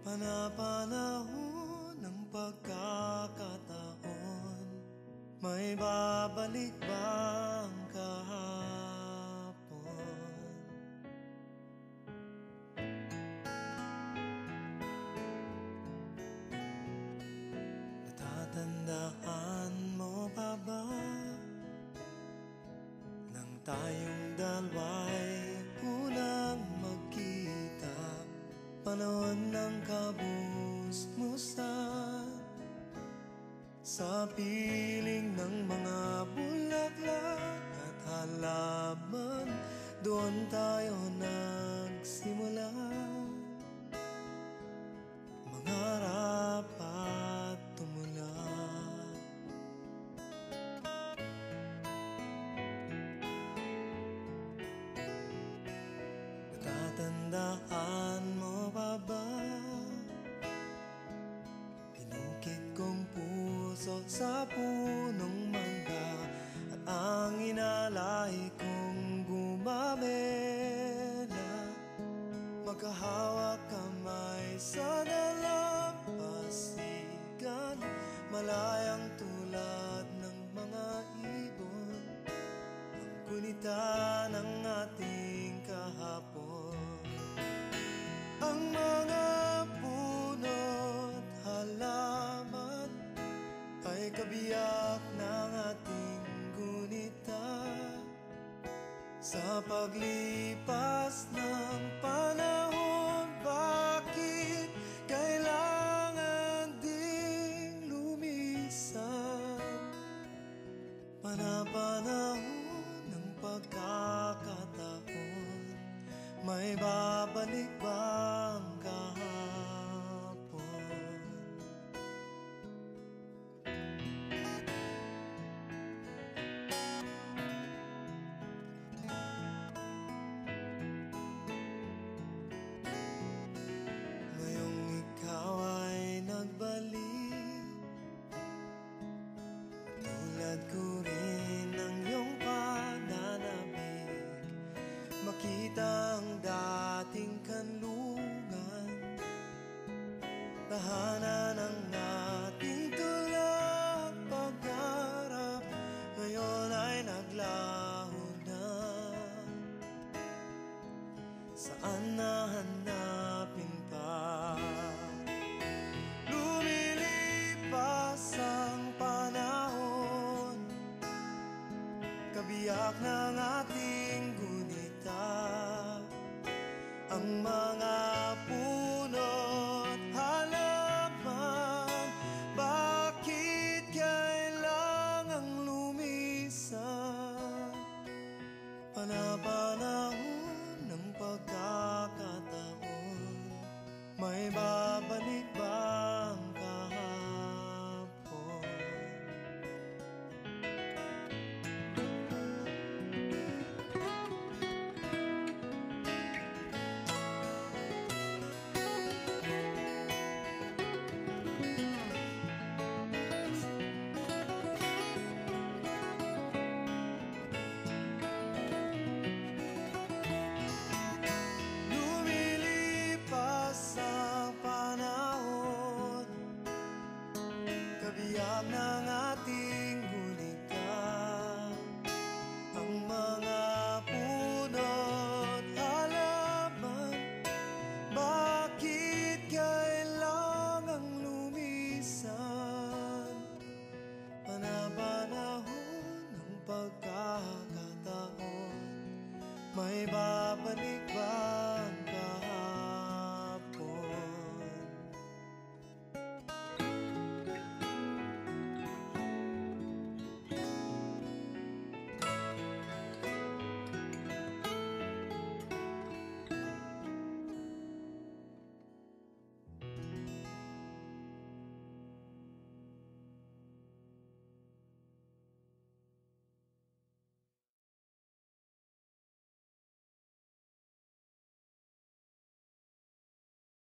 Panapanahon ng pagkakataon, may babalik bang kahapon? Natatandaan mo pa ba nang tayong dalawa'y unang magkita? Panahon ng kabus-musan, sa piling ng mga bulaklak at halaman, doon tayo nagsimula mangarap at tumula. Natatandaan mo pa ba? Pinukit kong puso sa punong mangga, at ang inalay kong gumamela. Magkahawak kamay sa dalampasigan, malayang tulad ng mga ibon, ang kunita ng ating kahapon. Ang mga puno't halaman ay kabiyak ng ating gunita. Sa paglipas ng panahon, bakit kailangan ding lumisan? Panapanahon ng pagkakataon, may babalik bang kahapon? Ngayong ikaw ay nagbalik, tulad ko rin ng iyong pananabik, makita ang dating kanlungan, tahanan ng ating tulak pagharap, ngayon ay naglaho na. Saan nahanapin pa? Lumilipas ang panahon, kabiyak ng ating gunita. Ang mga puno't halaman, bakit kailangang lumisan? Panapanahon ng pagkakataon, may babalik bang kahapon? Sa panahon, kabiyak ng ating gunita. Ang mga puno't halaman, bakit kailangang lumisan? Panapanahon ng pagkakataon, may babalik